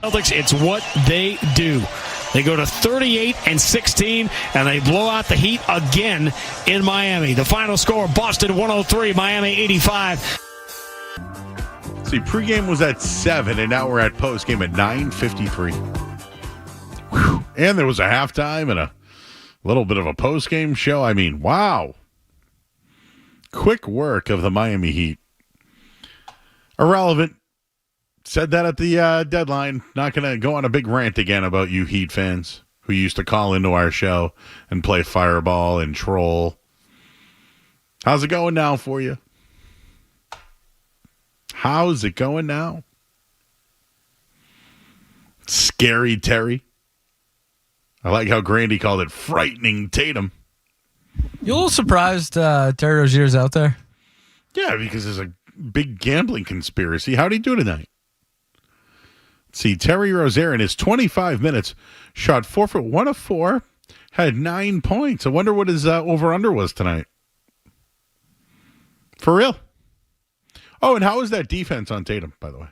Celtics, it's what they do. They go to 38-16, and they blow out the Heat again in Miami. The final score, Boston 103, Miami 85. See, pregame was at 7, and now we're at postgame at 9:53. Whew. And there was a halftime and a little bit of a postgame show. I mean, wow. Quick work of the Miami Heat. Irrelevant. Said that at the deadline. Not going to go on a big rant again about you Heat fans who used to call into our show and play Fireball and troll. How's it going now for you? How's it going now? Scary Terry. I like how Grandy called it frightening Tatum. You a little surprised Terry Rozier's out there? Yeah, because there's a big gambling conspiracy. How'd he do tonight? See, Terry Rozier in his 25 minutes shot 4 for 1 of 4, had 9 points. I wonder what his over-under was tonight. For real. Oh, and how was that defense on Tatum, by the way?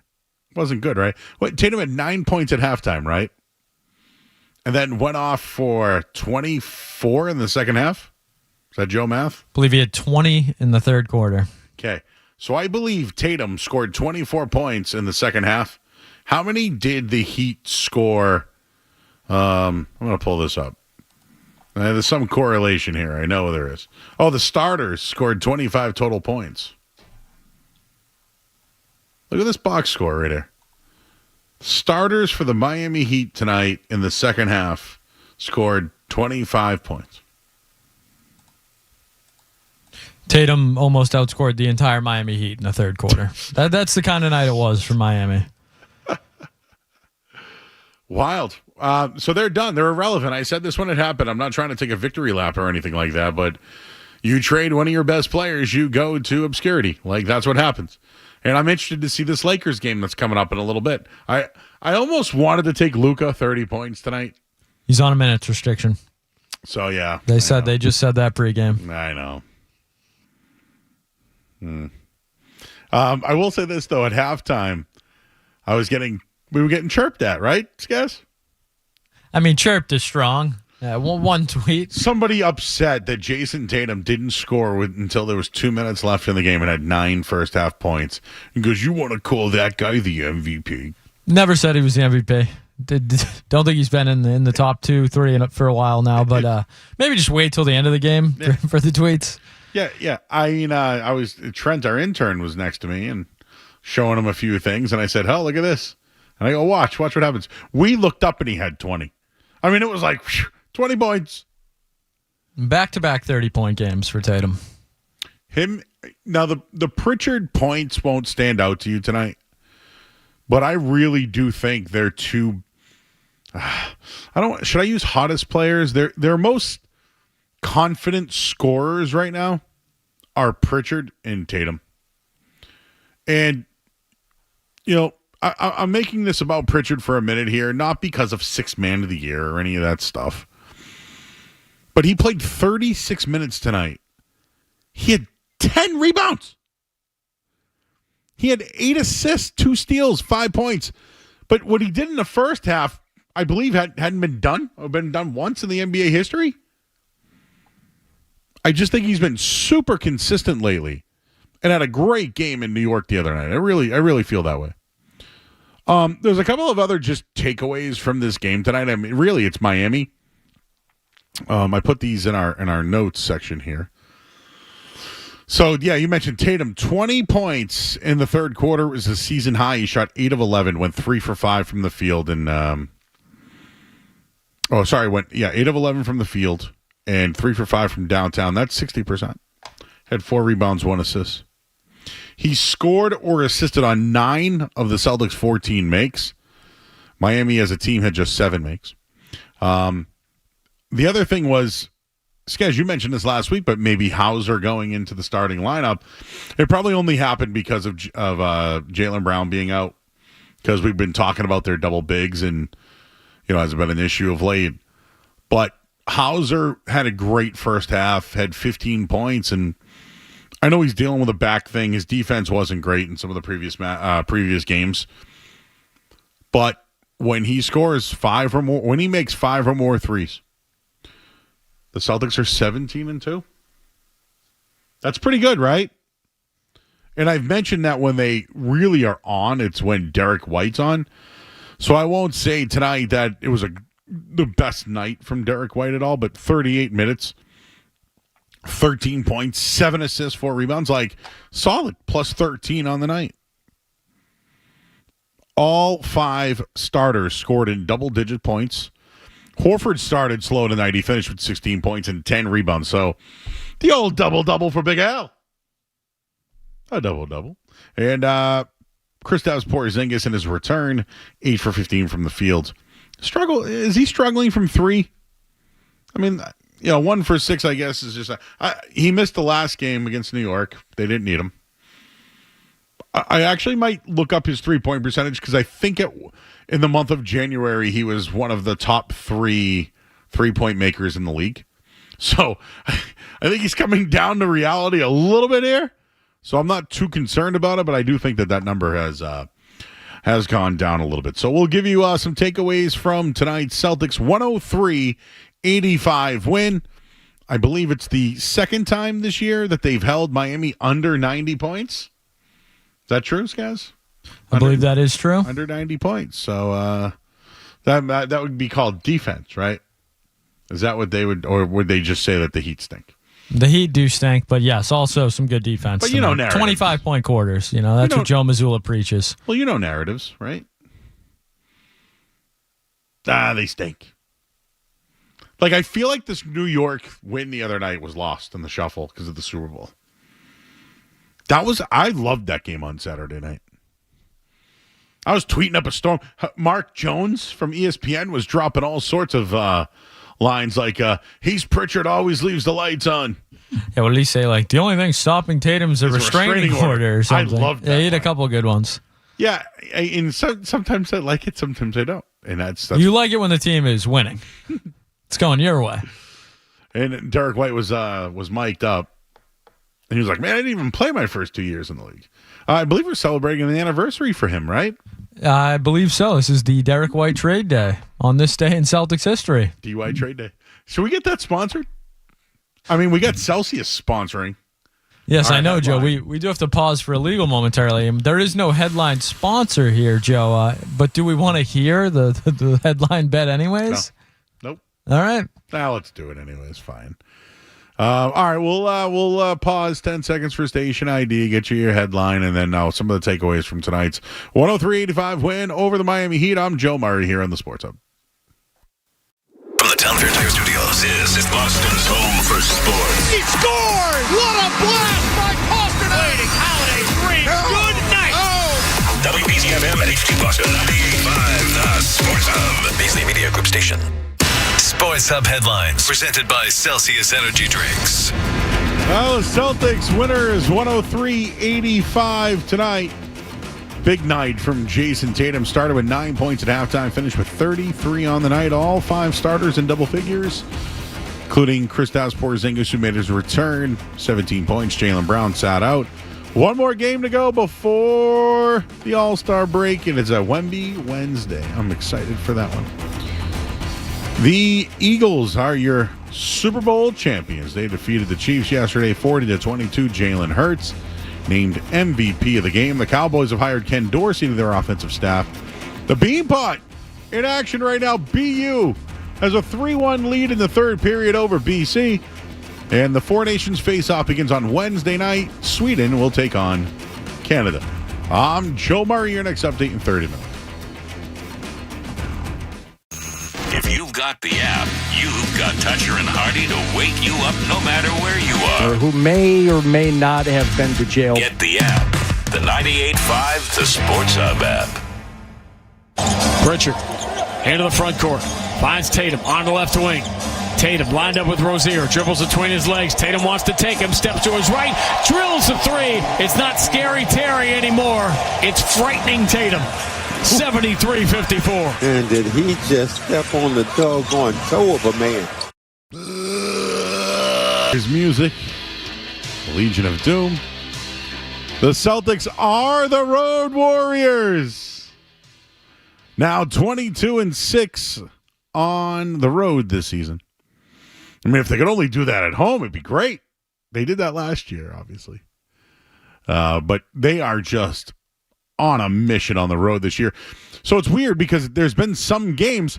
Wasn't good, right? Wait, Tatum had 9 points at halftime, right? And then went off for 24 in the second half? Is that Joe math? I believe he had 20 in the third quarter. Okay. So I believe Tatum scored 24 points in the second half. How many did the Heat score? I'm going to pull this up. There's some correlation here. I know there is. Oh, the starters scored 25 total points. Look at this box score right here. Starters for the Miami Heat tonight in the second half scored 25 points. Tatum almost outscored the entire Miami Heat in the third quarter. That's the kind of night it was for Miami. Wild. So they're done. They're irrelevant. I said this when it happened. I'm not trying to take a victory lap or anything like that, but you trade one of your best players, you go to obscurity. Like, that's what happens. And I'm interested to see this Lakers game that's coming up in a little bit. I almost wanted to take Luka 30 points tonight. He's on a minutes restriction. So, yeah. They just said that pregame. I know. I will say this, though. At halftime, we were getting chirped at, right, Skaz? I mean, chirped is strong. One tweet. Somebody upset that Jason Tatum didn't score until there was 2 minutes left in the game and had 9 first half points. And goes, you want to call that guy the MVP? Never said he was the MVP. Don't think he's been in the top 2, 3 for a while now. But maybe just wait till the end of the game for the tweets. Yeah. I mean, Trent, our intern, was next to me and showing him a few things. And I said, "Hell, look at this." And I go, watch what happens. We looked up and he had 20. I mean, it was like 20 points. Back-to-back 30-point games for Tatum. Now, the Pritchard points won't stand out to you tonight, but I really do think they're two. Should I use hottest players? Their most confident scorers right now are Pritchard and Tatum. And, you know, I'm making this about Pritchard for a minute here, not because of Sixth Man of the Year or any of that stuff. But he played 36 minutes tonight. He had 10 rebounds. He had 8 assists, 2 steals, 5 points. But what he did in the first half, I believe, hadn't been done or been done once in the NBA history. I just think he's been super consistent lately and had a great game in New York the other night. I really feel that way. There's a couple of other just takeaways from this game tonight. I mean, really, it's Miami. I put these in our notes section here. So, yeah, you mentioned Tatum. 20 points in the third quarter was a season high. He shot 8 of 11, went 3 for 5 from the field. And, 8 of 11 from the field and 3 for 5 from downtown. That's 60%. Had 4 rebounds, 1 assist. He scored or assisted on 9 of the Celtics' 14 makes. Miami as a team had just 7 makes. The other thing was, Skez, you mentioned this last week, but maybe Hauser going into the starting lineup. It probably only happened because of Jaylen Brown being out, because we've been talking about their double bigs and, you know, hasn't been an issue of late. But Hauser had a great first half, had 15 points, and I know he's dealing with a back thing. His defense wasn't great in some of the previous games. But when he scores 5 or more, when he makes 5 or more threes, the Celtics are 17-2. That's pretty good, right? And I've mentioned that when they really are on, it's when Derek White's on. So I won't say tonight that it was the best night from Derek White at all, but 38 minutes, 13 points, 7 assists, 4 rebounds, like solid, plus 13 on the night. All 5 starters scored in double-digit points. Horford started slow tonight. He finished with 16 points and 10 rebounds. So the old double-double for Big Al. A double-double. And Kristaps Porzingis in his return, 8 for 15 from the field. Is he struggling from 3? I mean, 1 for 6, I guess, is just... he missed the last game against New York. They didn't need him. I actually might look up his three-point percentage because I think in the month of January, he was one of the top 3 three-point makers in the league. So I think he's coming down to reality a little bit here. So I'm not too concerned about it, but I do think that number has gone down a little bit. So we'll give you some takeaways from tonight's Celtics 103-85 win. I believe it's the second time this year that they've held Miami under 90 points. Is that true, guys? I believe that is true. Under 90 points. So that would be called defense, right? Is that what they would, or would they just say that the Heat stink? The Heat do stink, but yes, also some good defense. But narratives. 25-point quarters. That's what Joe Mazzulla preaches. Well, narratives, right? They stink. Like, I feel like this New York win the other night was lost in the shuffle because of the Super Bowl. I loved that game on Saturday night. I was tweeting up a storm. Mark Jones from ESPN was dropping all sorts of lines like, he's Pritchard, always leaves the lights on. Yeah, what did he say? Like, the only thing stopping Tatum's a restraining order or something. I loved that. Yeah, he had a couple of good ones. Yeah, and sometimes I like it, sometimes I don't. And that's you like it when the team is winning. It's going your way. And Derek White was mic'd up. And he was like, man, I didn't even play my first 2 years in the league. I believe we're celebrating the anniversary for him, right? I believe so. This is the Derek White trade day on this day in Celtics history. DY trade day. Should we get that sponsored? I mean, we got Celsius sponsoring. Yes, I know, Joe. We do have to pause for a legal momentarily. There is no headline sponsor here, Joe. But do we want to hear the headline bet anyways? No. Nope. All right. Let's do it anyways. Fine. All right, we'll pause 10 seconds for station ID, get you your headline, and then some of the takeaways from tonight's 103-85 win over the Miami Heat. I'm Joe Murray here on the Sports Hub. From the Town Fair Tire Studios, this is Boston's home for sports. He scores! What a blast by Boston! Waiting, Holiday screams, good night! WBZFM and HD Boston 98.5, the Sports Hub. Beasley Media Group Station. Sports Hub headlines presented by Celsius Energy Drinks. Well, the Celtics winners 103-85 tonight. Big night from Jason Tatum. Started with 9 points at halftime, finished with 33 on the night. All 5 starters in double figures, including Kristaps Porzingis, who made his return. 17 points. Jaylen Brown sat out. One more game to go before the All-Star break, and it's a Wemby Wednesday. I'm excited for that one. The Eagles are your Super Bowl champions. They defeated the Chiefs yesterday 40-22. Jalen Hurts named MVP of the game. The Cowboys have hired Ken Dorsey to their offensive staff. The Beanpot in action right now. BU has a 3-1 lead in the third period over BC. And the Four Nations face-off begins on Wednesday night. Sweden will take on Canada. I'm Joe Murray. Your next update in 30 minutes. If you've got the app, you've got Toucher and Hardy to wake you up no matter where you are. Or who may or may not have been to jail. Get the app. The 98.5 The Sports Hub app. Pritchard into the front court. Finds Tatum on the left wing. Tatum lined up with Rozier. Dribbles between his legs. Tatum wants to take him. Steps to his right. Drills the three. It's not Scary Terry anymore. It's frightening Tatum. 73-54. And did he just step on the doggone toe of a man? His music, Legion of Doom. The Celtics are the Road Warriors. Now 22-6 on the road this season. I mean, if they could only do that at home, it'd be great. They did that last year, obviously. But they are just on a mission on the road this year. So it's weird because there's been some games.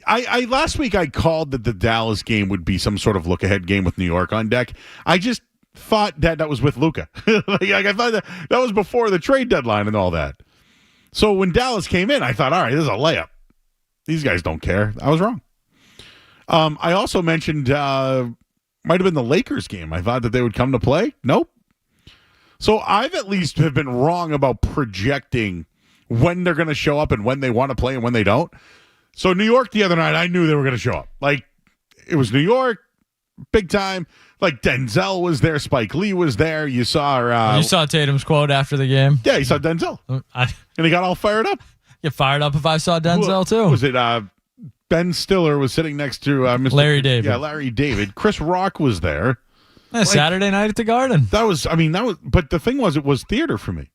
I last week I called that the Dallas game would be some sort of look-ahead game with New York on deck. I just thought that was with Luka. I thought that was before the trade deadline and all that. So when Dallas came in, I thought, all right, this is a layup. These guys don't care. I was wrong. I also mentioned might have been the Lakers game. I thought that they would come to play. Nope. So I've at least have been wrong about projecting when they're going to show up and when they want to play and when they don't. So New York the other night, I knew they were going to show up. Like, it was New York, big time. Like, Denzel was there. Spike Lee was there. You saw... you saw Tatum's quote after the game? Yeah, you saw Denzel. And he got all fired up. Get fired up if I saw Denzel, too. Was it Ben Stiller was sitting next to Mr. Larry David. Yeah, Larry David. Chris Rock was there. Yeah, Saturday night at the Garden. But the thing was, it was theater for me.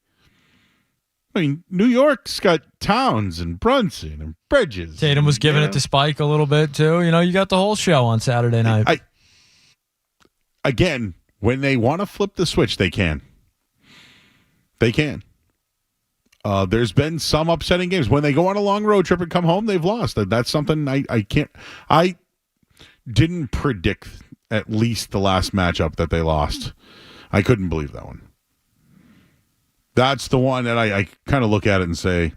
I mean, New York's got Towns and Brunson and Bridges. Tatum was giving it to Spike a little bit, too. You know, you got the whole show on Saturday night. Again, when they want to flip the switch, they can. They can. There's been some upsetting games. When they go on a long road trip and come home, they've lost. That's something I can't... I didn't predict at least the last matchup that they lost. I couldn't believe that one. That's the one that I kind of look at it and say,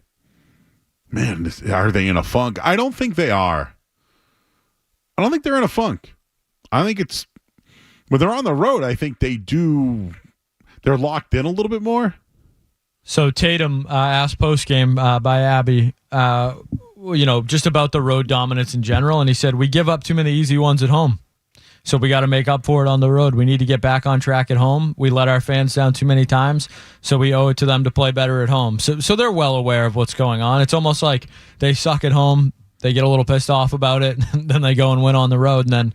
man, are they in a funk? I don't think they are. I don't think they're in a funk. I think it's... When they're on the road, I think they're locked in a little bit more. So Tatum asked postgame by Abby, just about the road dominance in general, and he said, we give up too many easy ones at home. So we got to make up for it on the road. We need to get back on track at home. We let our fans down too many times, so we owe it to them to play better at home. So they're well aware of what's going on. It's almost like they suck at home, they get a little pissed off about it, and then they go and win on the road, and then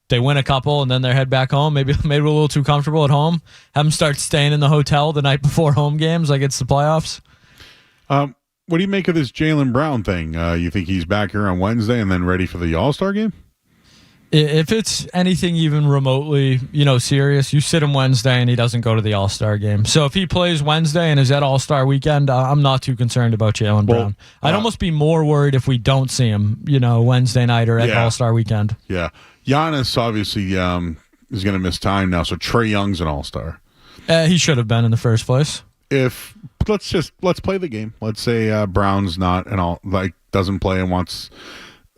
they win a couple, and then they head back home. Maybe a little too comfortable at home. Have them start staying in the hotel the night before home games like it's the playoffs. What do you make of this Jaylen Brown thing? You think he's back here on Wednesday and then ready for the All-Star game? If it's anything even remotely, serious, you sit him Wednesday and he doesn't go to the All-Star game. So if he plays Wednesday and is at All-Star weekend, I'm not too concerned about Jaylen Brown. I'd almost be more worried if we don't see him, Wednesday night or at All-Star weekend. Yeah. Giannis obviously is going to miss time now, so Trae Young's an All-Star. He should have been in the first place. Let's play the game. Let's say Brown's not doesn't play and wants.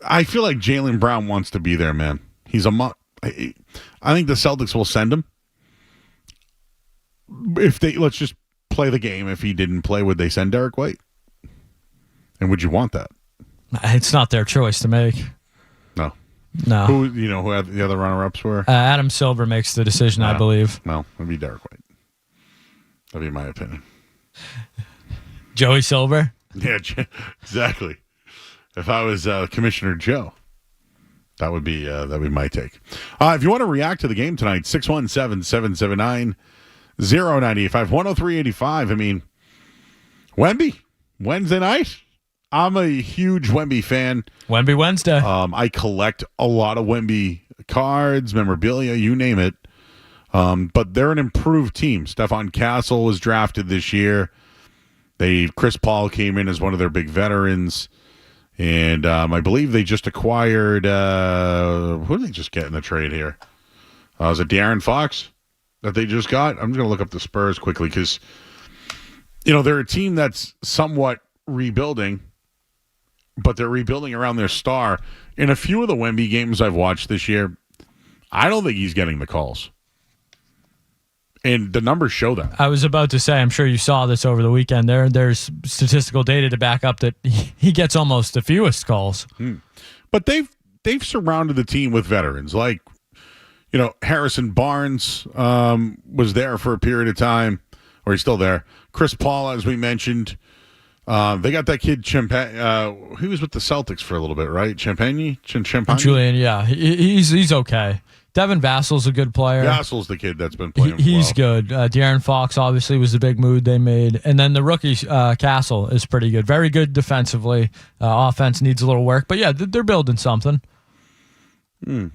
I feel like Jaylen Brown wants to be there, man. He's I think the Celtics will send him. Let's just play the game. If he didn't play, would they send Derek White? And would you want that? It's not their choice to make. No. Who the other runner-ups were? Adam Silver makes the decision, I believe. No, it'd be Derek White. That'd be my opinion. Joey Silver? Yeah, exactly. If I was Commissioner Joe, that'd be my take. If you want to react to the game tonight, 617-779-0985, 103.85. I mean, Wemby, Wednesday night. I'm a huge Wemby fan. Wemby Wednesday. I collect a lot of Wemby cards, memorabilia, you name it. But they're an improved team. Stephon Castle was drafted this year. Chris Paul came in as one of their big veterans. And I believe they just acquired who did they just get in the trade here? Was it De'Aaron Fox that they just got? I'm just going to look up the Spurs quickly because, they're a team that's somewhat rebuilding, but they're rebuilding around their star. In a few of the Wemby games I've watched this year, I don't think he's getting the calls. And the numbers show that. I was about to say, I'm sure you saw this over the weekend. There's statistical data to back up that he gets almost the fewest calls. But they've surrounded the team with veterans. Like, Harrison Barnes was there for a period of time, or he's still there. Chris Paul, as we mentioned. They got that kid, he was with the Celtics for a little bit, right? Champagne? Julian, yeah. He's okay. Devin Vassal's a good player. Vassal's the kid that's been playing He's well. good. De'Aaron Fox obviously was the big move they made. And then the rookie, Castle, is pretty good. Very good defensively. Offense needs a little work. But, yeah, they're building something. I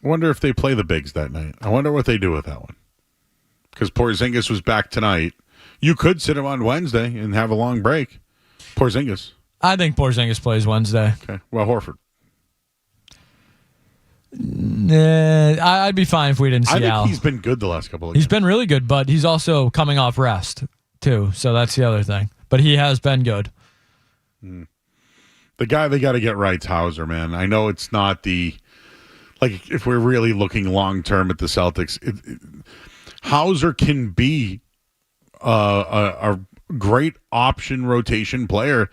wonder if they play the bigs that night. I wonder what they do with that one. Because Porzingis was back tonight. You could sit him on Wednesday and have a long break. Porzingis. I think Porzingis plays Wednesday. Okay. Well, Horford. I'd be fine if we didn't see I think Al. he's been good the last couple of He's games. been really good, but he's also coming off rest, too. So that's the other thing. But he has been good. The guy they got to get right's Hauser, man. I know it's not the... Like, if we're really looking long-term at the Celtics, Hauser can be a great option rotation player.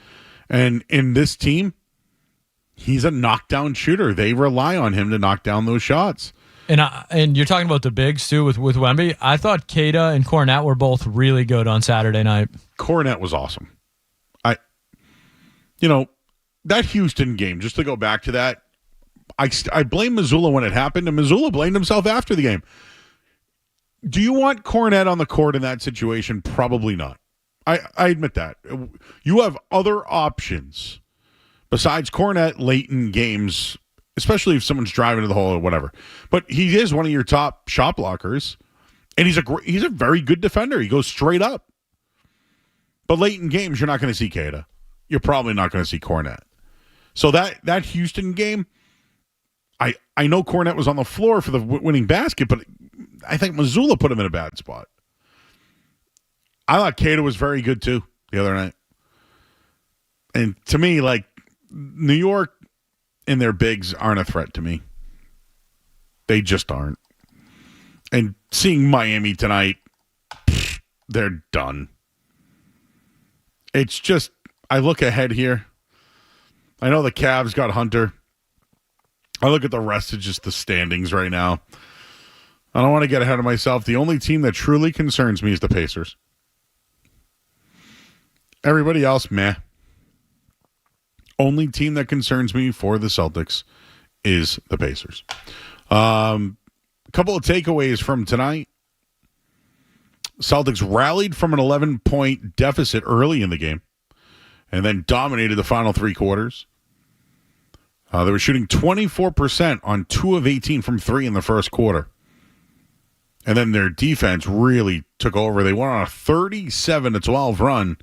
And in this team, he's a knockdown shooter. They rely on him to knock down those shots. And you're talking about the bigs, too, with Wemby. I thought Keita and Cornette were both really good on Saturday night. Cornette was awesome. That Houston game, just to go back to that, I blame Missoula when it happened, and Missoula blamed himself after the game. Do you want Cornette on the court in that situation? Probably not. I admit that. You have other options besides Cornette late in games, especially if someone's driving to the hole or whatever. But he is one of your top shot blockers, and he's a very good defender. He goes straight up. But late in games, you're not going to see Keita. You're probably not going to see Cornette. So that Houston game, I know Cornette was on the floor for the winning basket, but I think Missoula put him in a bad spot. I thought Keita was very good, too, the other night. And to me, like, New York and their bigs aren't a threat to me. They just aren't. And seeing Miami tonight, they're done. It's just, I look ahead here. I know the Cavs got Hunter. I look at the rest of just the standings right now. I don't want to get ahead of myself. The only team that truly concerns me is the Pacers. Everybody else, meh. Only team that concerns me for the Celtics is the Pacers. A couple of takeaways from tonight. Celtics rallied from an 11-point deficit early in the game and then dominated the final three quarters. They were shooting 24% on 2 of 18 from 3 in the first quarter. And then their defense really took over. They went on a 37-12 run.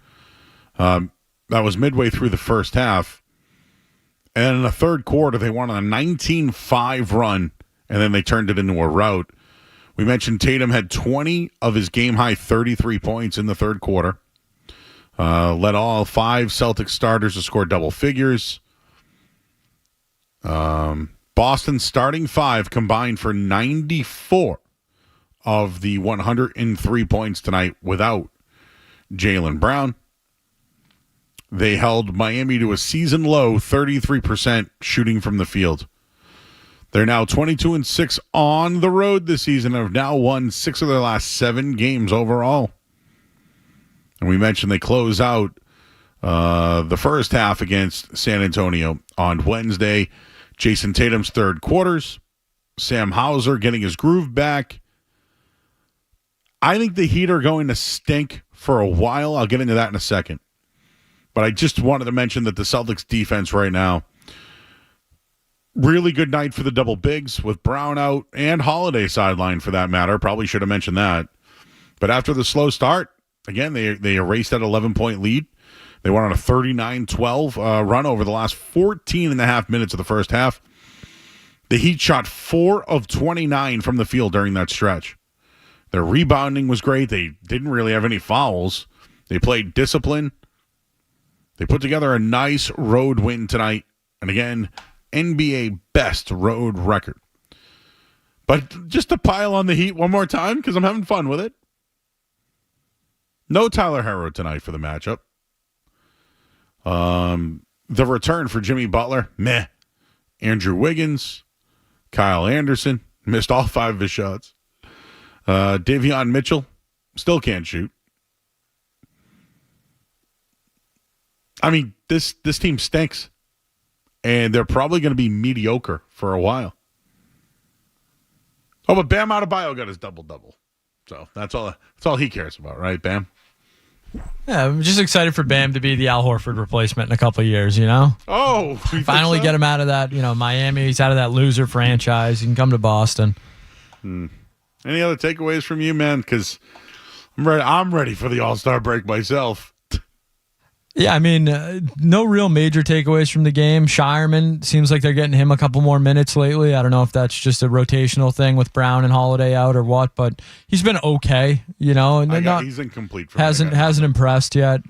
That was midway through the first half. And in the third quarter, they went on a 19-5 run, and then they turned it into a rout. We mentioned Tatum had 20 of his game-high 33 points in the third quarter. Led all 5 Celtics starters to score double figures. Boston starting 5 combined for 94 of the 103 points tonight without Jaylen Brown. They held Miami to a season-low 33% shooting from the field. They're now 22-6 on the road this season and have now won 6 of their last 7 games overall. And we mentioned they close out the first half against San Antonio on Wednesday. Jason Tatum's third quarters. Sam Hauser getting his groove back. I think the Heat are going to stink for a while. I'll get into that in a second. But I just wanted to mention that the Celtics defense right now, really good night for the double bigs with Brown out and Holiday sidelined for that matter. Probably should have mentioned that. But after the slow start, again, they erased that 11-point lead. They went on a 39-12 run over the last 14 and a half minutes of the first half. The Heat shot 4 of 29 from the field during that stretch. Their rebounding was great. They didn't really have any fouls. They played discipline. They put together a nice road win tonight. And again, NBA best road record. But just to pile on the Heat one more time, because I'm having fun with it. No Tyler Herro tonight for the matchup. The return for Jimmy Butler, meh. Andrew Wiggins, Kyle Anderson, missed all 5 of his shots. Davion Mitchell, still can't shoot. I mean, this team stinks. And they're probably going to be mediocre for a while. Oh, but Bam Adebayo got his double-double. So that's all he cares about, right, Bam? Yeah, I'm just excited for Bam to be the Al Horford replacement in a couple of years, you know? Oh, finally get him out of that, Miami. He's out of that loser franchise. He can come to Boston. Any other takeaways from you, man? Because I'm ready for the All-Star break myself. Yeah, I mean, no real major takeaways from the game. Shireman, seems like they're getting him a couple more minutes lately. I don't know if that's just a rotational thing with Brown and Holiday out or what, but he's been okay, And He's incomplete. Hasn't impressed yet.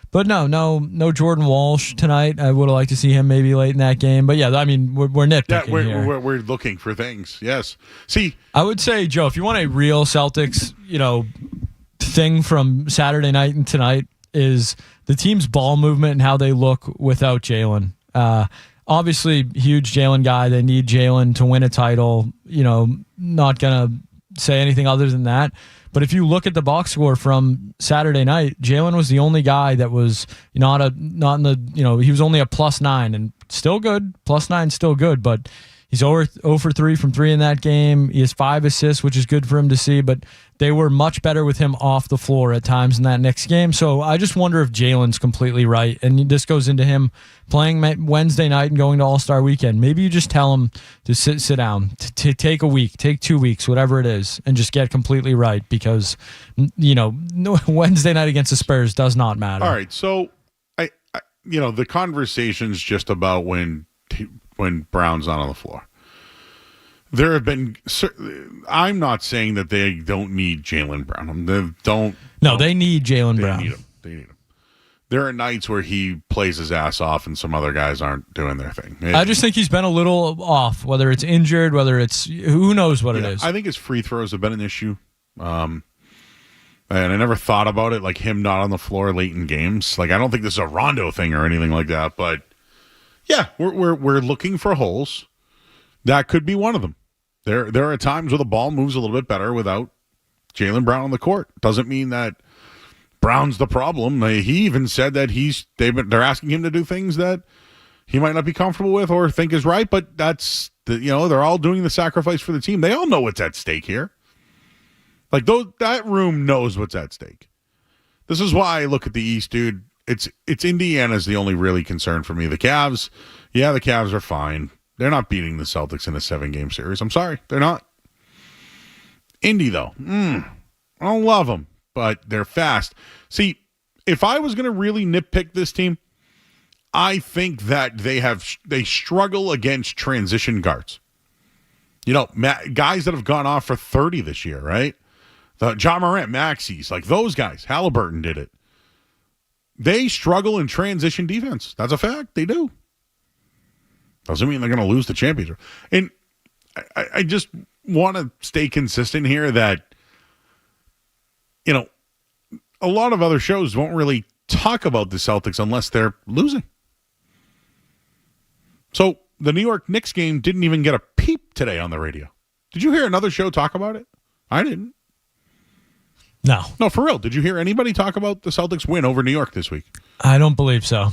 But no Jordan Walsh tonight. I would have liked to see him maybe late in that game. But yeah, I mean, we're nitpicking here. We're looking for things. Yes. See, I would say, Joe, if you want a real Celtics, thing from Saturday night and tonight is the team's ball movement and how they look without Jalen. Obviously, huge Jalen guy. They need Jalen to win a title. Not going to say anything other than that. But if you look at the box score from Saturday night, Jalen was the only guy that was he was only a +9 and still good. +9 still good, but he's 0 for 3 from 3 in that game. He has 5 assists, which is good for him to see, but they were much better with him off the floor at times in that next game. So I just wonder if Jalen's completely right. And this goes into him playing Wednesday night and going to All-Star weekend. Maybe you just tell him to sit down, to take a week, take 2 weeks, whatever it is, and just get completely right because, Wednesday night against the Spurs does not matter. All right. So, the conversation's just about when Brown's not on the floor. There have been. I'm not saying that they don't need Jaylen Brown. They need Jaylen Brown. They need him. There are nights where he plays his ass off, and some other guys aren't doing their thing. I just think he's been a little off. Whether it's injured, whether it's who knows what it is. I think his free throws have been an issue. And I never thought about it, like him not on the floor late in games. Like I don't think this is a Rondo thing or anything like that, but. Yeah, we're looking for holes. That could be one of them. There are times where the ball moves a little bit better without Jaylen Brown on the court. Doesn't mean that Brown's the problem. He even said that they're asking him to do things that he might not be comfortable with or think is right. But that's they're all doing the sacrifice for the team. They all know what's at stake here. Like that room knows what's at stake. This is why I look at the East, dude. It's Indiana's the only really concern for me. The Cavs, the Cavs are fine. They're not beating the Celtics in a 7-game series. I'm sorry, they're not. Indy, though, I don't love them, but they're fast. See, if I was going to really nitpick this team, I think that they struggle against transition guards. Guys that have gone off for 30 this year, right? The John Morant, Maxey's, like those guys. Halliburton did it. They struggle in transition defense. That's a fact. They do. Doesn't mean they're going to lose the championship. And I just want to stay consistent here that, a lot of other shows won't really talk about the Celtics unless they're losing. So the New York Knicks game didn't even get a peep today on the radio. Did you hear another show talk about it? I didn't. No, for real. Did you hear anybody talk about the Celtics win over New York this week? I don't believe so.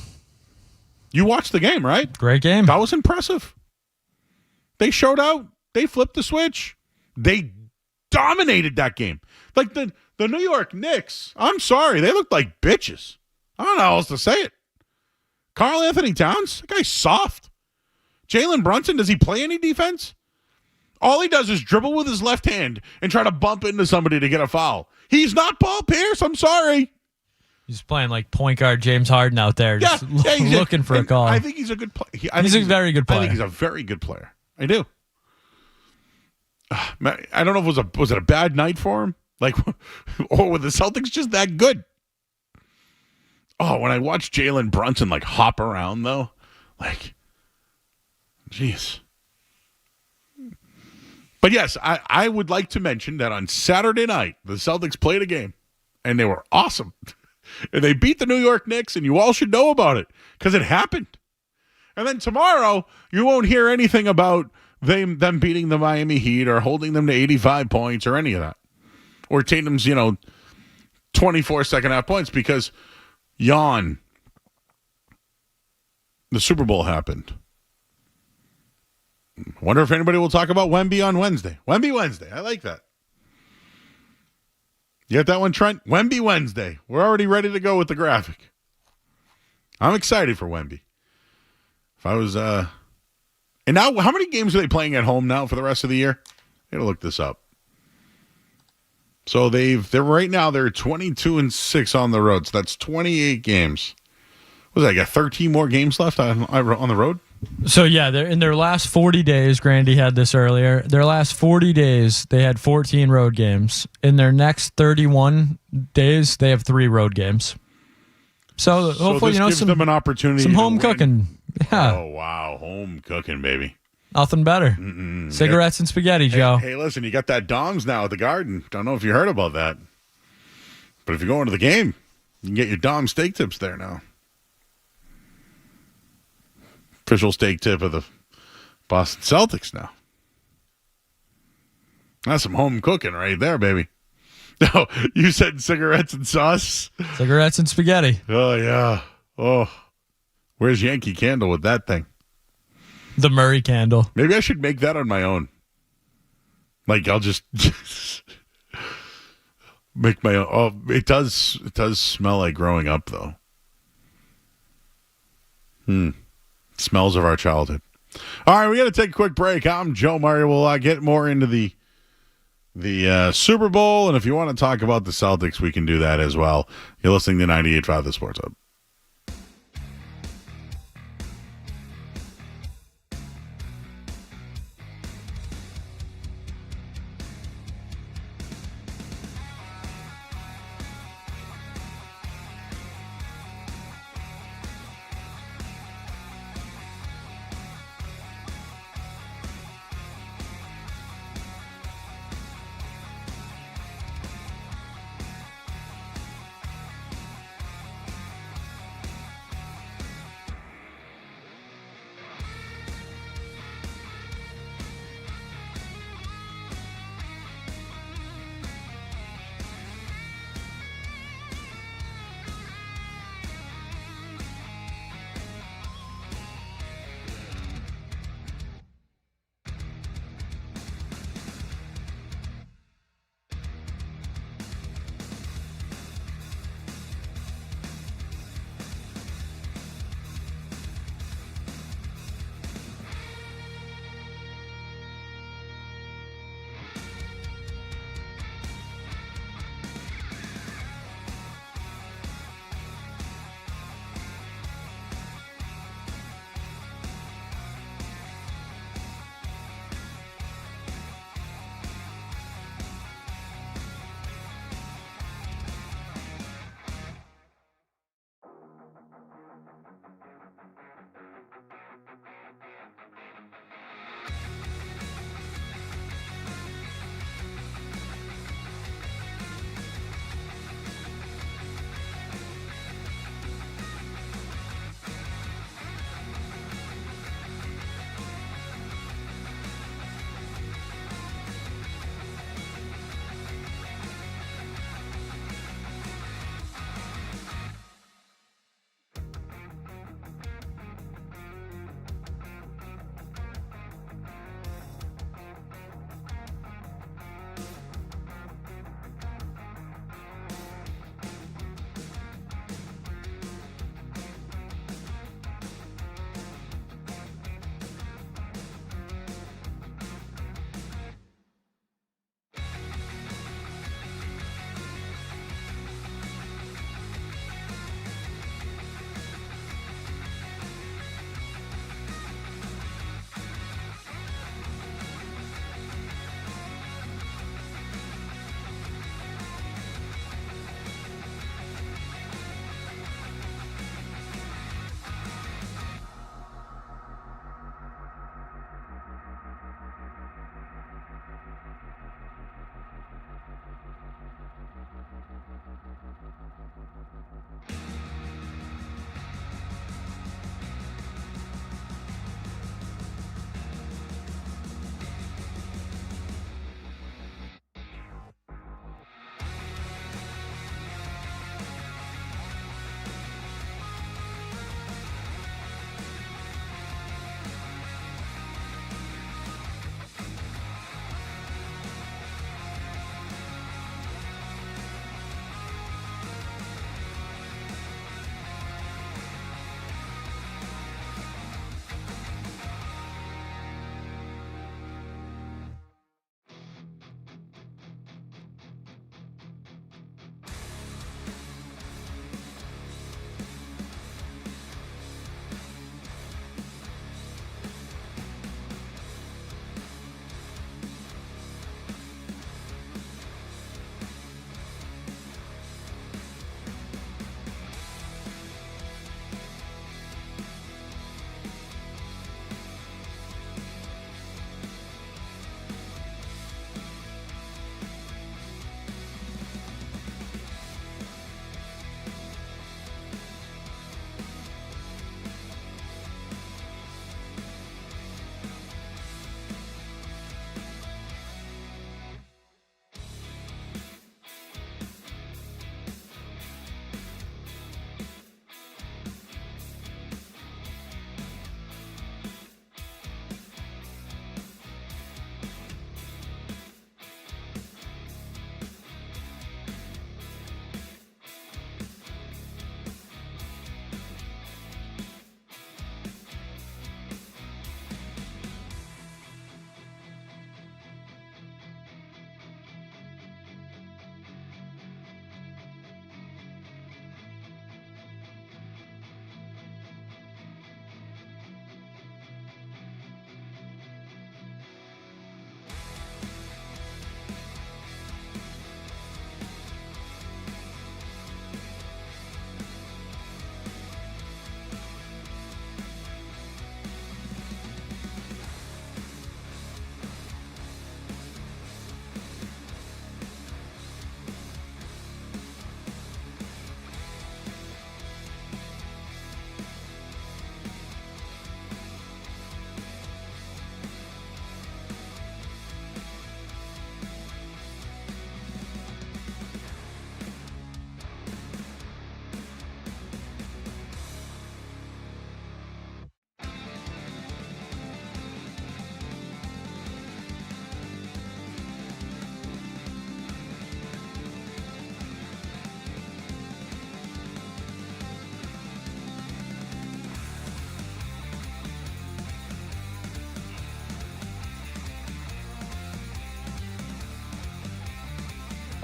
You watched the game, right? Great game. That was impressive. They showed out. They flipped the switch. They dominated that game. Like the New York Knicks, I'm sorry, they looked like bitches. I don't know how else to say it. Karl Anthony Towns, that guy's soft. Jalen Brunson, does he play any defense? All he does is dribble with his left hand and try to bump into somebody to get a foul. He's not Paul Pierce. I'm sorry. He's playing like point guard James Harden out there, just looking for a call. I think he's a good player. He's a very good player. I think he's a very good player. I do. I don't know if was it a bad night for him? Like, or were the Celtics just that good? Oh, when I watched Jalen Brunson like hop around though, like, jeez. But yes, I would like to mention that on Saturday night, the Celtics played a game, and they were awesome. And they beat the New York Knicks, and you all should know about it because it happened. And then tomorrow, you won't hear anything about them beating the Miami Heat or holding them to 85 points or any of that. Or Tatum's, 24 second-half points because, the Super Bowl happened. Wonder if anybody will talk about Wemby on Wednesday. Wemby Wednesday. I like that. You got that one, Trent? Wemby Wednesday. We're already ready to go with the graphic. I'm excited for Wemby. If I was, and now, how many games are they playing at home now for the rest of the year? I gotta look this up. So they're 22-6 on the road. So that's 28 games. Was that, I got 13 more games left on the road? So, yeah, they're in their last 40 days, Grandy had this earlier, their last 40 days, they had 14 road games. In their next 31 days, they have 3 road games. So hopefully, this gives them an opportunity some to home win. cooking. Yeah. Oh, wow. Home cooking, baby. Nothing better. Cigarettes and spaghetti, Joe. Hey, listen, you got that Dom's now at the Garden. Don't know if you heard about that. But if you're going to the game, you can get your Dom steak tips there now. Official steak tip of the Boston Celtics now. That's some home cooking right there, baby. No, you said cigarettes and sauce? Cigarettes and spaghetti. Oh, yeah. Oh, where's Yankee Candle with that thing? The Murray candle. Maybe I should make that on my own. Like, I'll just make my own. Oh, it does smell like growing up, though. Smells of our childhood. All right, we got to take a quick break. I'm Joe Murray. We'll get more into the Super Bowl, and if you want to talk about the Celtics, we can do that as well. You're listening to 98.5 The Sports Hub.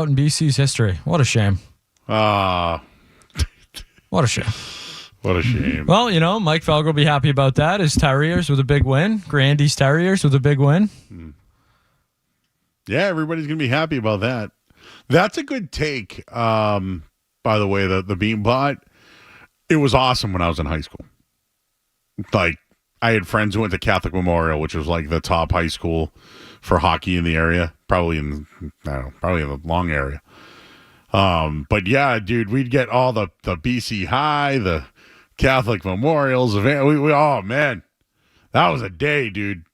Out in BC's history. What a shame. What What a shame. a shame. Well, Mike Felger will be happy about that. His Terriers with a big win. Grandy's Terriers with a big win. Yeah, everybody's going to be happy about that. That's a good take. By the way, the bean pot, it was awesome when I was in high school. Like, I had friends who went to Catholic Memorial, which was like the top high school for hockey in the area, probably in the Long area. But yeah, dude, we'd get all the BC High, the Catholic Memorials. Oh, man, that was a day, dude.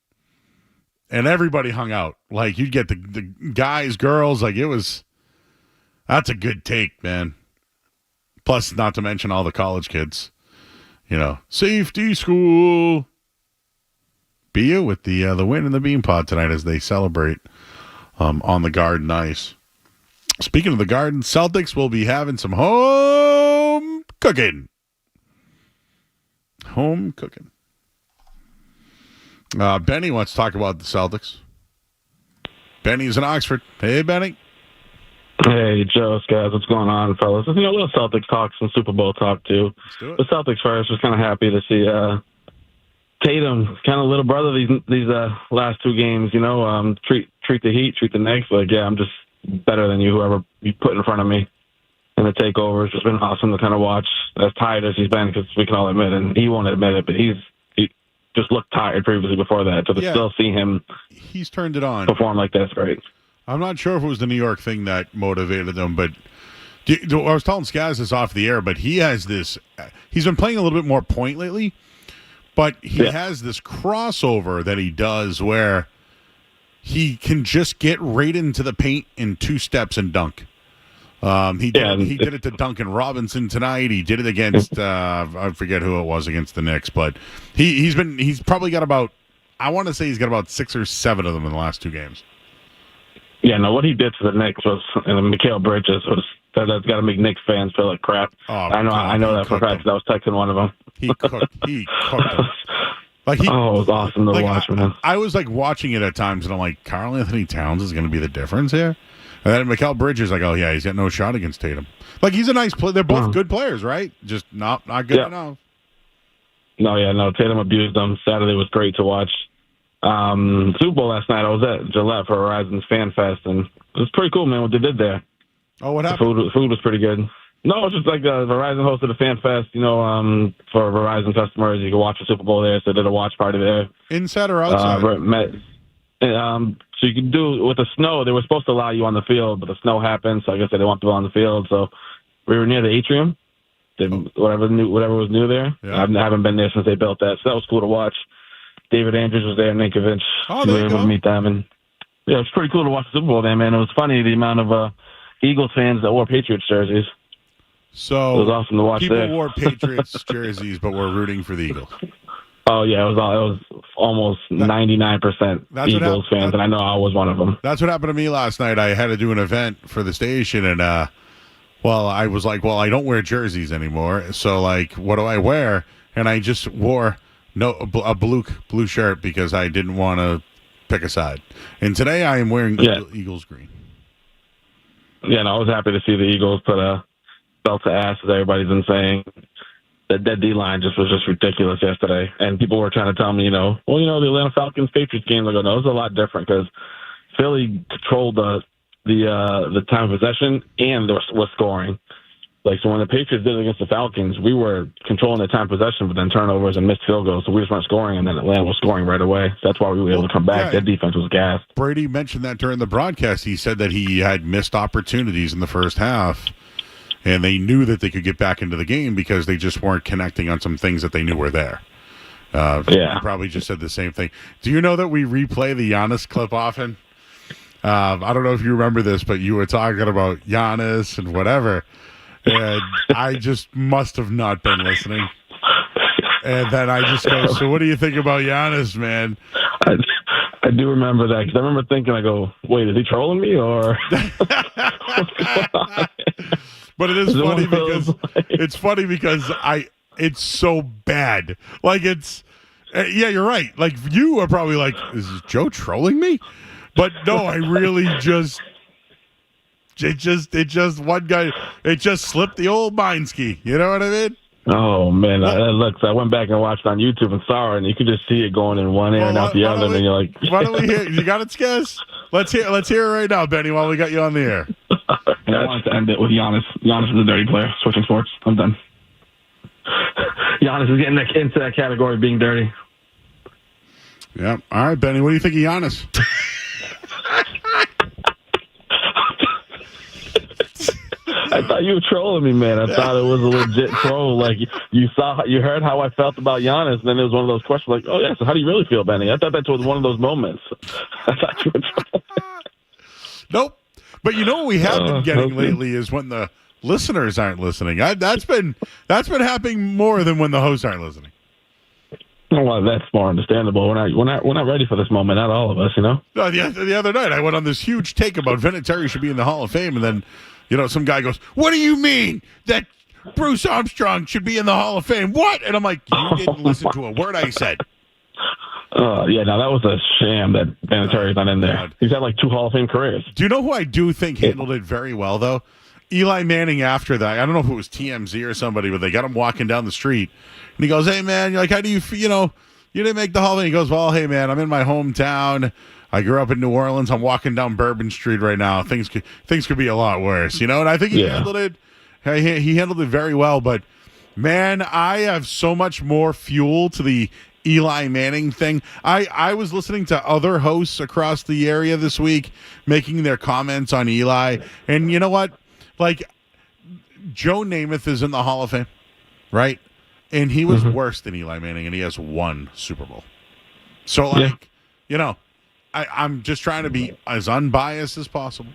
And everybody hung out. Like, you'd get the guys, girls. Like, that's a good take, man. Plus, not to mention all the college kids. Safety school. BU with the win in the bean pod tonight as they celebrate on the Garden ice. Speaking of the Garden, Celtics will be having some home cooking. Home cooking. Benny wants to talk about the Celtics. Benny's in Oxford. Hey, Benny. Hey, Joe, guys. What's going on, fellas? A little Celtics talk, some Super Bowl talk, too. Let's do it. The Celtics first. Was kind of happy to see Tatum, kind of little brother these last two games, treat the Heat, treat the Knicks. Like, yeah, I'm just better than you, whoever you put in front of me. And the takeover has just been awesome to kind of watch, as tired as he's been, because we can all admit, and he won't admit it, but he just looked tired previously before that. So to still see him he's turned it on. Perform like that's great. I'm not sure if it was the New York thing that motivated him, but I was telling Skaz this off the air, but he has this. He's been playing a little bit more point lately, but he has this crossover that he does where he can just get right into the paint in 2 steps and dunk. He did it to Duncan Robinson tonight. He did it against I forget who it was against the Knicks, but he's probably got about, I want to say he's got about 6 or 7 of them in the last 2 games. Yeah, no, what he did to the Knicks was, and Mikal Bridges that's got to make Knicks fans feel like crap. Oh, I know that for a fact because I was texting one of them. He cooked them. Like it was awesome to watch, man. I was like watching it at times, and I'm like, Karl Anthony Towns is going to be the difference here. And then Mikal Bridges, like, oh yeah, he's got no shot against Tatum. Like, he's a nice player. They're both good players, right? Just not good enough. No, Tatum abused them. Saturday was great to watch. Super Bowl last night, I was at Gillette for Verizon's Fan Fest, and it was pretty cool, man, what they did there. Oh, what happened? The food was pretty good. No, it's just like Verizon hosted a Fan Fest, for Verizon customers. You could watch the Super Bowl there, so they did a watch party there. Inside or outside? So you could do, with the snow, they were supposed to allow you on the field, but the snow happened, so I guess they didn't want people on the field. So we were near the atrium, whatever was new there. Yeah. I haven't been there since they built that, so that was cool to watch. David Andrews was there, Ninkovich. We were able to meet them, and yeah, it was pretty cool to watch the Super Bowl there, man. It was funny the amount of Eagles fans that wore Patriots jerseys. So it was awesome to watch. People wore Patriots jerseys, but were rooting for the Eagles. Oh yeah, it was almost 99% Eagles fans, and I know I was one of them. That's what happened to me last night. I had to do an event for the station, and I was like, well, I don't wear jerseys anymore, so like, what do I wear? And I just wore a blue shirt because I didn't want to pick a side. And today I am wearing Eagles green. Yeah, and I was happy to see the Eagles put a belt to ass, as everybody's been saying. That D-line was just ridiculous yesterday. And people were trying to tell me, the Atlanta Falcons-Patriots game. I go, no, it was a lot different because Philly controlled the time of possession and was scoring. Like, so when the Patriots did it against the Falcons, we were controlling the time of possession, but then turnovers and missed field goals, so we just weren't scoring, and then Atlanta was scoring right away. So that's why we were able to come back. That defense was gassed. Brady mentioned that during the broadcast. He said that he had missed opportunities in the first half, and they knew that they could get back into the game because they just weren't connecting on some things that they knew were there. He probably just said the same thing. Do you know that we replay the Giannis clip often? I don't know if you remember this, but you were talking about Giannis and whatever. And I just must have not been listening. And then I just go, so what do you think about Giannis, man? I do remember that because I remember thinking, I go, wait, is he trolling me or? But it is funny because it's so bad. Like yeah, you're right. Like you are probably like, is Joe trolling me? But no, I really just. It just one guy. It just slipped the old mind ski. You know what I mean? Oh man, look! So I went back and watched on YouTube and saw it, and you could just see it going in one ear and out the other. And you're like, "Why don't we hear? You got it, Skaz? Let's hear it right now, Benny. While we got you on the air." And I wanted to end it with Giannis. Giannis is a dirty player. Switching sports. I'm done. Giannis is getting into that category of being dirty. Yeah. All right, Benny. What do you think of Giannis? I thought you were trolling me, man. I thought it was a legit troll. Like you heard how I felt about Giannis, and then it was one of those questions like, "Oh yeah, so how do you really feel, Benny?" I thought that was one of those moments. I thought you were trolling. Nope. But you know what we have been getting lately is when the listeners aren't listening. That's been happening more than when the hosts aren't listening. Well, that's more understandable. We're not ready for this moment. Not all of us, you know. No, the other night I went on this huge take about Vinatieri should be in the Hall of Fame, and then some guy goes, "What do you mean that Bruce Armstrong should be in the Hall of Fame?" What? And I'm like, you didn't listen to a word I said. Yeah, no, that was a sham that Vinatieri's not in there. He's had like 2 Hall of Fame careers. Do you know who I do think handled it very well, though? Eli Manning after that. I don't know if it was TMZ or somebody, but they got him walking down the street. And he goes, "Hey, man, you're like, how do you feel? You didn't make the Hall of Fame." He goes, "Well, hey, man, I'm in my hometown. I grew up in New Orleans. I'm walking down Bourbon Street right now. Things could be a lot worse, And I think he handled it. He handled it very well. But, man, I have so much more fuel to the Eli Manning thing. I was listening to other hosts across the area this week making their comments on Eli. And you know what? Like, Joe Namath is in the Hall of Fame, right? And he was worse than Eli Manning, and he has 1 Super Bowl. So, I'm just trying to be as unbiased as possible.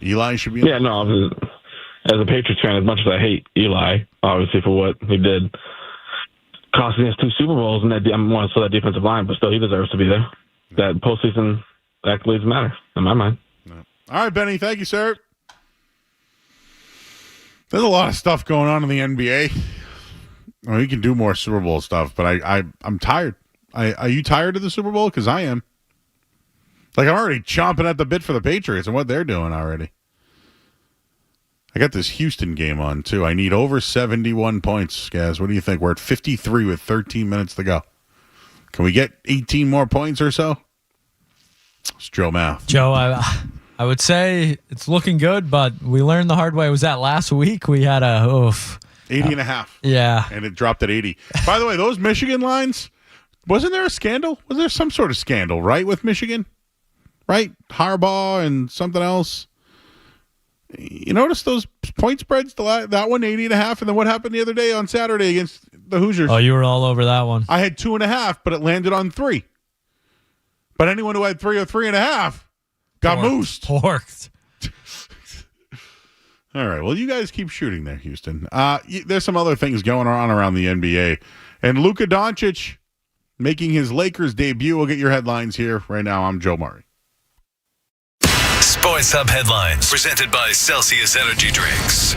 Eli should be. Yeah, no. As a Patriots fan, as much as I hate Eli, obviously for what he did, costing us 2 Super Bowls, and I want to say that defensive line, but still, he deserves to be there. That postseason accolades matter in my mind. No. All right, Benny. Thank you, sir. There's a lot of stuff going on in the NBA. We can do more Super Bowl stuff, but I'm tired. Are you tired of the Super Bowl? Because I am. Like, I'm already chomping at the bit for the Patriots and what they're doing already. I got this Houston game on, too. I need over 71 points, guys. What do you think? We're at 53 with 13 minutes to go. Can we get 18 more points or so? It's Joe Math. Joe, I would say it's looking good, but we learned the hard way. Was that last week? We had 80 and a half. Yeah. And it dropped at 80. By the way, those Michigan lines, wasn't there a scandal? Was there some sort of scandal, right, with Michigan? Right? Harbaugh and something else. You notice those point spreads? That one, 80 and a half. And then what happened the other day on Saturday against the Hoosiers? Oh, you were all over that one. I had 2.5, but it landed on 3. But anyone who had 3 or 3.5 got moosed. Porked. All right. Well, you guys keep shooting there, Houston. There's some other things going on around the NBA. And Luka Doncic making his Lakers debut. We'll get your headlines here right now. I'm Joe Murray. Sports Hub headlines presented by Celsius Energy Drinks.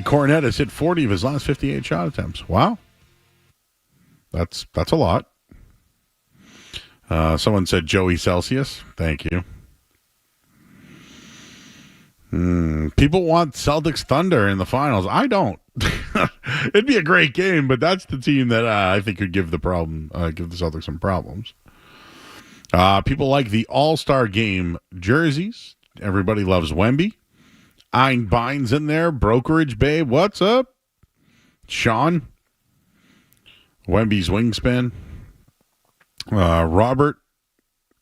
Cornette has hit 40 of his last 58 shot attempts. Wow. That's a lot. Someone said Joey Celsius. Thank you. People want Celtics Thunder in the finals. I don't. It'd be a great game, but that's the team that I think could give the Celtics some problems. People like the All-Star Game jerseys. Everybody loves Wemby. Einbein's in there. Brokerage Babe. What's up? Sean. Wemby's wingspan. Robert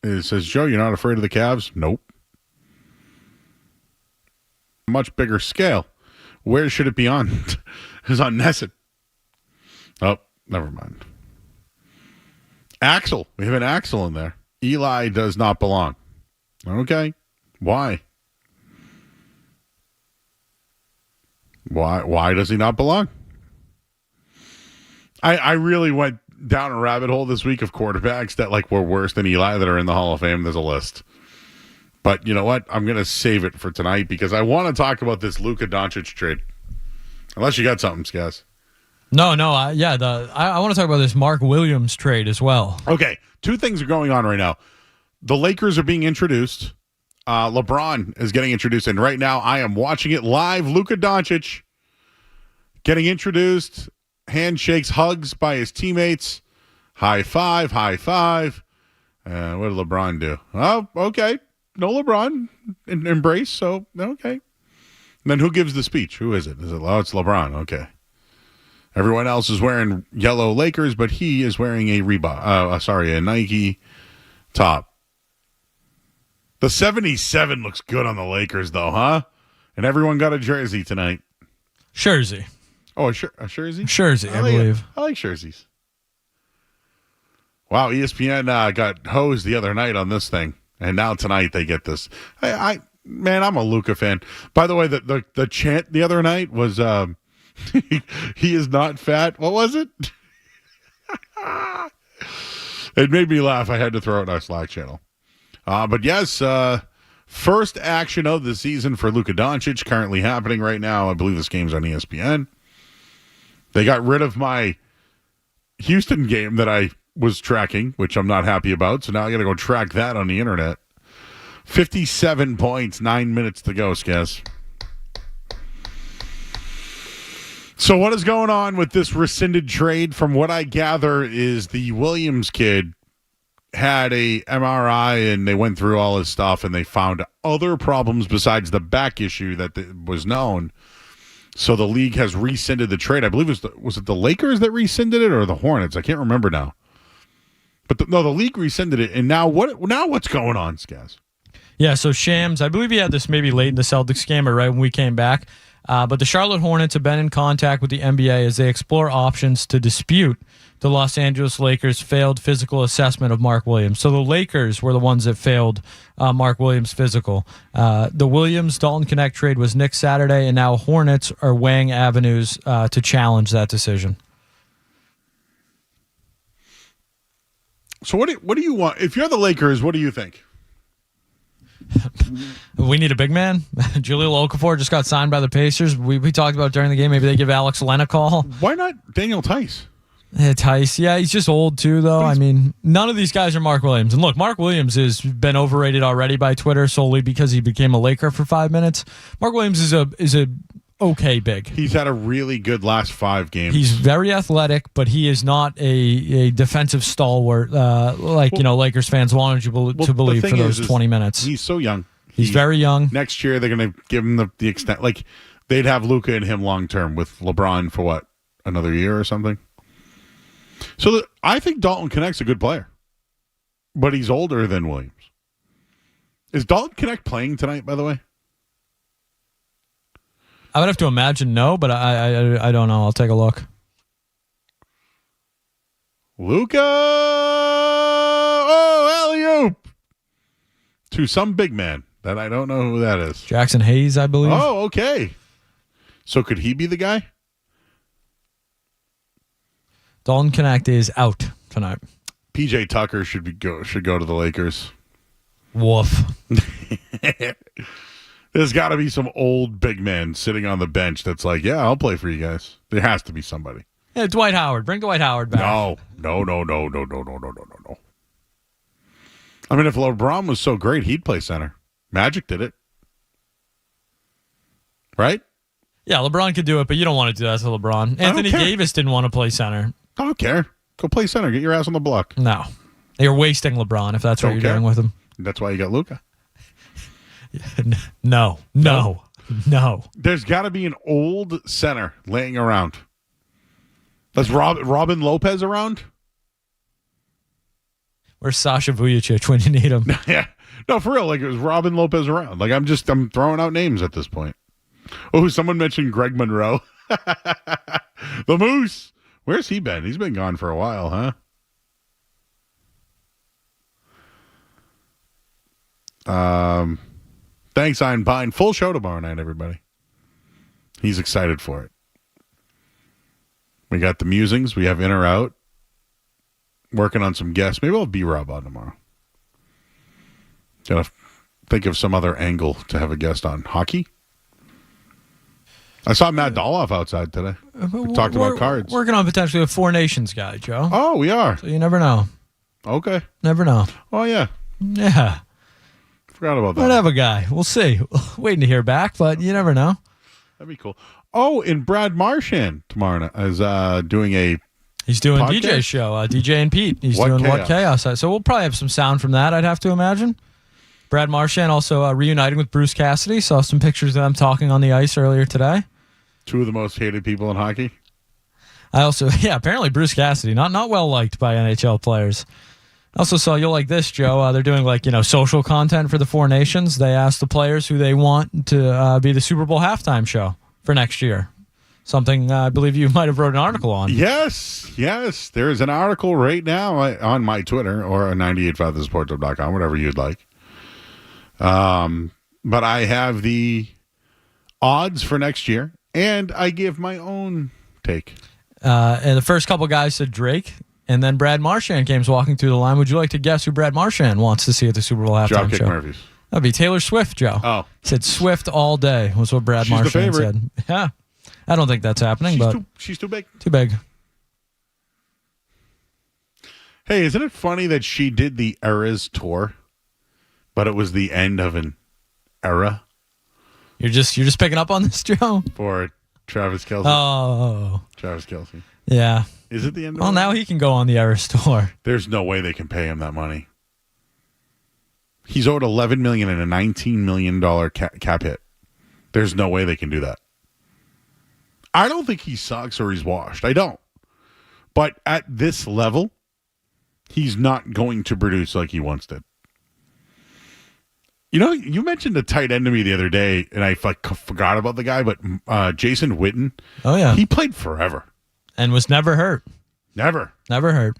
says, Joe, you're not afraid of the Cavs? Nope. Much bigger scale. Where should it be on? It's on Nesson. Oh, never mind. Axel. We have an Axel in there. Eli does not belong. Okay. Why? Why does he not belong? I really went down a rabbit hole this week of quarterbacks that were worse than Eli that are in the Hall of Fame. There's a list. But you know what? I'm going to save it for tonight because I want to talk about this Luka Doncic trade. Unless you got something, Skaz. No. I want to talk about this Mark Williams trade as well. Okay. Two things are going on right now. The Lakers are being introduced. LeBron is getting introduced. And right now I am watching it live. Luka Doncic getting introduced. Handshakes, hugs by his teammates. High five. What did LeBron do? Oh, okay. No LeBron embrace, so okay. And then who gives the speech? Who is it? It's LeBron. Okay. Everyone else is wearing yellow Lakers, but he is wearing a a Nike top. The 77 looks good on the Lakers, though, huh? And everyone got a jersey tonight. Jersey. Oh, a jersey? Jersey, I believe. I like jerseys. Wow, ESPN got hosed the other night on this thing. And now tonight they get this. Man, I'm a Luka fan. By the way, the chant the other night was he is not fat. What was it? It made me laugh. I had to throw it in our Slack channel. But yes, first action of the season for Luka Doncic currently happening right now. I believe this game's on ESPN. They got rid of my Houston game that I was tracking, which I'm not happy about. So now I got to go track that on the internet. 57 points, 9 minutes to go, Skaz. So what is going on with this rescinded trade? From what I gather is the Williams kid had a MRI and they went through all his stuff and they found other problems besides the back issue that was known. So the league has rescinded the trade. I believe was it the Lakers that rescinded it or the Hornets? I can't remember now. But the league rescinded it, and now what's going on, Skaz? Yeah, so Shams, I believe he had this maybe late in the Celtics game or right when we came back. But the Charlotte Hornets have been in contact with the NBA as they explore options to dispute the Los Angeles Lakers' failed physical assessment of Mark Williams. So the Lakers were the ones that failed Mark Williams' physical. The Williams-Dalton Connect trade was next Saturday, and now Hornets are weighing avenues to challenge that decision. So what do you want? If you're the Lakers, what do you think? We need a big man. Jahlil Okafor just got signed by the Pacers. We talked about during the game. Maybe they give Alex Len a call. Why not Daniel Tice? Tice, yeah, he's just old too, though. I mean, none of these guys are Mark Williams. And look, Mark Williams has been overrated already by Twitter solely because he became a Laker for 5 minutes. Mark Williams is a okay big. He's had a really good last 5 games. He's very athletic, but he is not a defensive stalwart Lakers fans wanted you to believe for those 20 minutes. He's so young. He's very young. Next year they're going to give him the extent. Like they'd have Luka and him long term with LeBron for what, another year or something. So I think Dalton Connect's a good player, but he's older than Williams. Is Dalton Connect playing tonight, by the way? I would have to imagine no, but I don't know. I'll take a look. Luka! Oh, alley-oop! To some big man that I don't know who that is. Jackson Hayes, I believe. Oh, okay. So could he be the guy? Dalton Connect is out tonight. PJ Tucker should go to the Lakers. Woof. There's got to be some old big man sitting on the bench that's like, yeah, I'll play for you guys. There has to be somebody. Yeah, Dwight Howard. Bring Dwight Howard back. No. I mean, if LeBron was so great, he'd play center. Magic did it. Right? Yeah, LeBron could do it, but you don't want to do that to LeBron. Anthony Davis didn't want to play center. I don't care. Go play center. Get your ass on the block. No. You're wasting LeBron if that's what you're doing with him. That's why you got Luka. No. There's got to be an old center laying around. Is Robin Lopez around? Where's Sasha Vujacic when you need him? Yeah. No, for real. Like, it was Robin Lopez around. Like, I'm throwing out names at this point. Oh, someone mentioned Greg Monroe. The Moose. Where's he been? He's been gone for a while, huh? Thanks, Iron Pine. Full show tomorrow night, everybody. He's excited for it. We got the musings. We have in or out. Working on some guests. Maybe I'll have B-Rob on tomorrow. Gotta think of some other angle to have a guest on. Hockey? I saw Matt Doloff outside today. We talked about cards. Working on potentially a Four Nations guy, Joe. Oh, we are. So you never know. Okay. Never know. Oh, yeah. Yeah. Forgot about that. Might have a guy. We'll see. Waiting to hear back, but you never know. That'd be cool. Oh, and Brad Marchand tomorrow night is doing a He's doing podcast? DJ show, DJ and Pete. He's What doing Chaos? What Chaos. So we'll probably have some sound from that, I'd have to imagine. Brad Marchand also reuniting with Bruce Cassidy. Saw some pictures of them talking on the ice earlier today. two of the most hated people in hockey. I also, apparently Bruce Cassidy, not well liked by NHL players. I also saw, you'll like this, Joe. They're doing social content for the Four Nations. They asked the players who they want to be the Super Bowl halftime show for next year. Something I believe you might have wrote an article on. Yes. There is an article right now on my Twitter or 985thesportshub.com, whatever you'd like. But I have the odds for next year, and I give my own take. And the first couple guys said Drake, and then Brad Marchand came walking through the line. Would you like to guess who Brad Marchand wants to see at the Super Bowl halftime Dropkick show? Murphys. That'd be Taylor Swift, Joe. Oh. He said Swift all day was what Brad She's the Marchand favorite. said. Yeah. I don't think that's happening, She's too big. too big. Hey, isn't it funny that she did the Eras tour, but it was the end of an era You're just picking up on this, Joe? for Travis Kelce? Oh. Travis Kelce. Yeah. Is it the end of Well, it? now he can go on the Eras tour. There's no way they can pay him that money. He's owed $11 million and a $19 million cap hit. There's no way they can do that. I don't think he sucks or he's washed. I don't. But at this level, he's not going to produce like he once did. You know, you mentioned a tight end to me the other day, and I forgot about the guy, but Jason Witten. Oh, yeah. He played forever. And was never hurt. Never. Never hurt.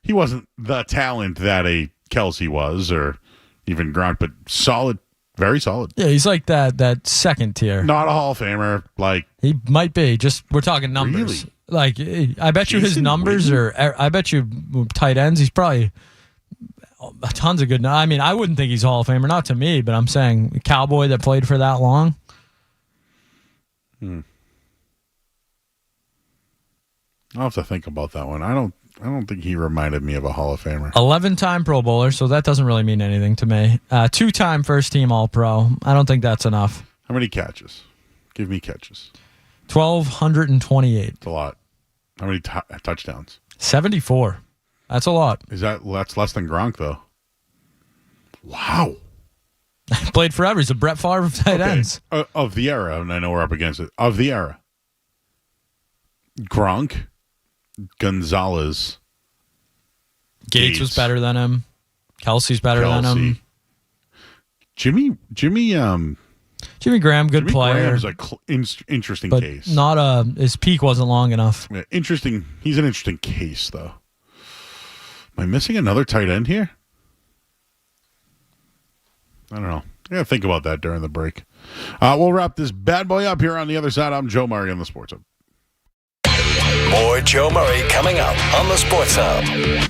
He wasn't the talent that a Kelsey was or even Grant, but solid, very solid. Yeah, he's like that second tier. Not a Hall of Famer. Like, He might be. Just we're talking numbers. Really? Like I bet you his Jason numbers Witten? I bet you tight ends. He's probably tons of good. I mean, I wouldn't think he's a Hall of Famer, not to me, but I'm saying a cowboy that played for that long. I'll have to think about that one. I don't think he reminded me of a Hall of Famer. 11-time Pro Bowler, so that doesn't really mean anything to me. 2-time first team All Pro. I don't think that's enough. How many catches? Give me catches. 1,228. It's a lot. How many touchdowns? 74. That's a lot. That's less than Gronk though. Wow. Played forever. He's a Brett Favre of tight ends. Of the era, and I know we're up against it. Of the era. Gronk, Gonzalez, Gates was better than him. Kelsey's better than him. Jimmy Graham, good player. Graham's a interesting but case. not his peak wasn't long enough. Yeah, interesting. He's an interesting case, though. Am I missing another tight end here? I don't know. I gotta think about that during the break. We'll wrap this bad boy up here on the other side. I'm Joe Murray on the Sports Hub. More Joe Murray coming up on the Sports Hub.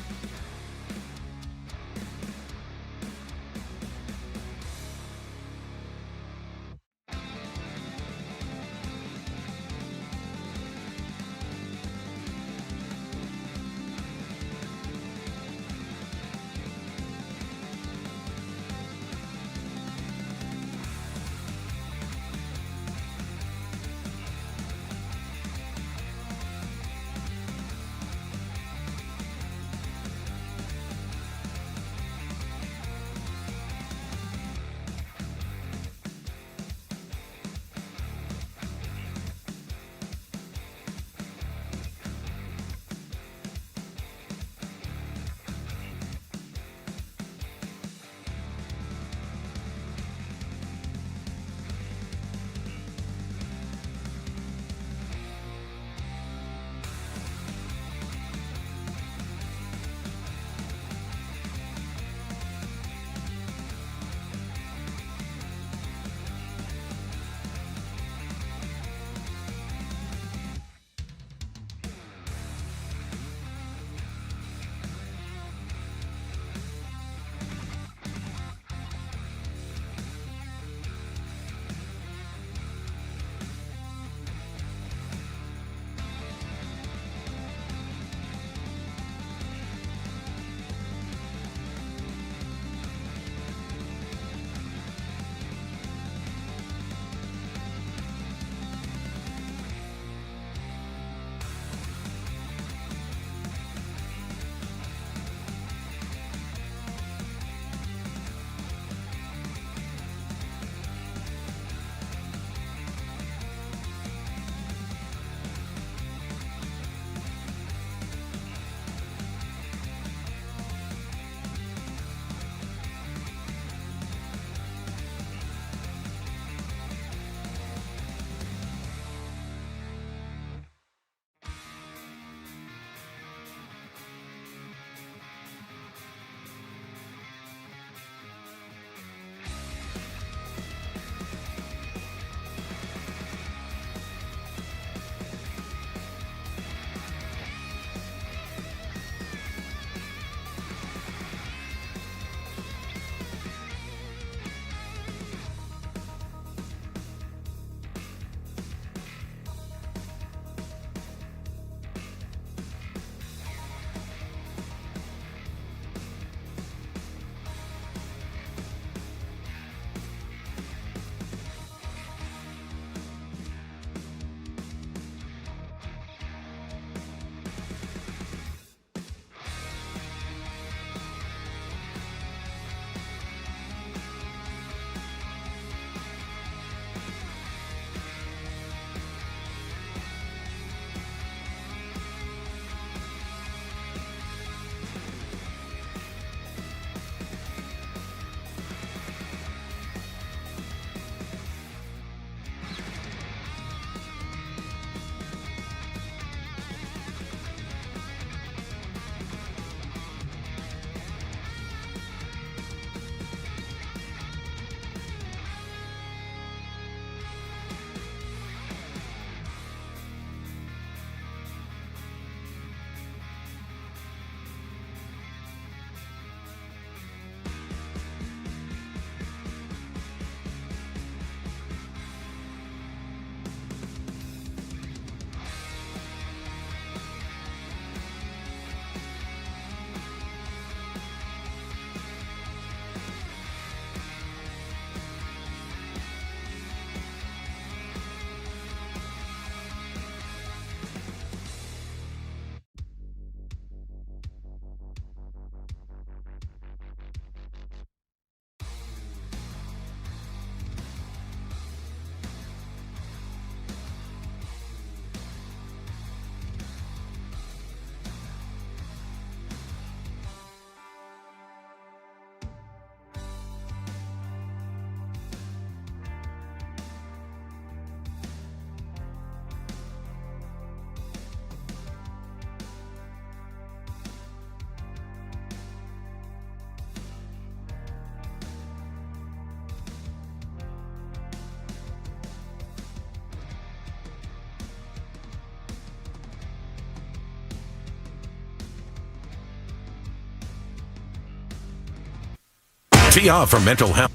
Tee off for mental health.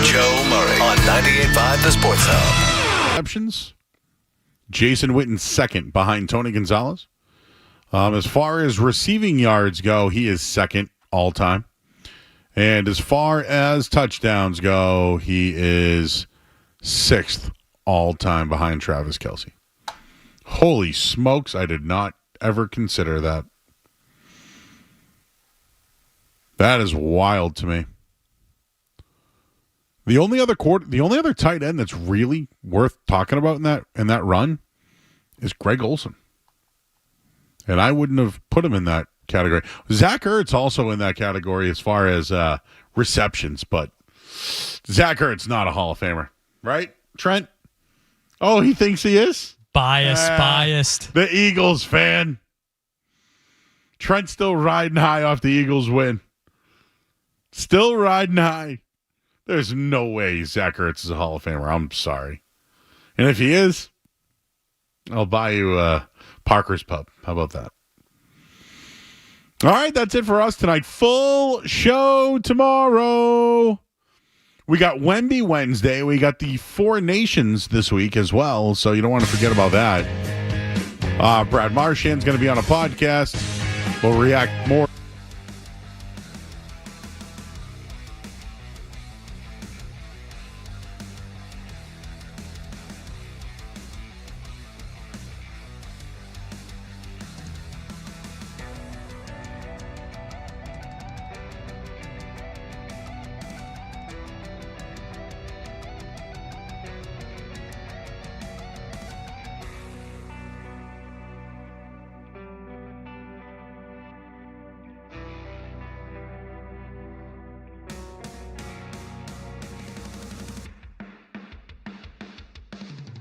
Joe Murray on 98.5 The Sports Hub. Receptions. Jason Witten's second behind Tony Gonzalez. As far as receiving yards go, he is second all time. And as far as touchdowns go, he is sixth all time behind Travis Kelce. Holy smokes, I did not ever consider that. That is wild to me. The only other tight end that's really worth talking about in that run is Greg Olsen. And I wouldn't have put him in that category. Zach Ertz also in that category as far as receptions, but Zach Ertz not a Hall of Famer, right, Trent? Oh, he thinks he is? Biased. The Eagles fan. Trent's still riding high off the Eagles win. Still riding high. There's no way Zach Ertz is a Hall of Famer. I'm sorry. And if he is, I'll buy you Parker's Pub. How about that? All right, that's it for us tonight. Full show tomorrow. We got Wemby Wednesday. We got the Four Nations this week as well, so you don't want to forget about that. Brad Marchand's going to be on a podcast. We'll react more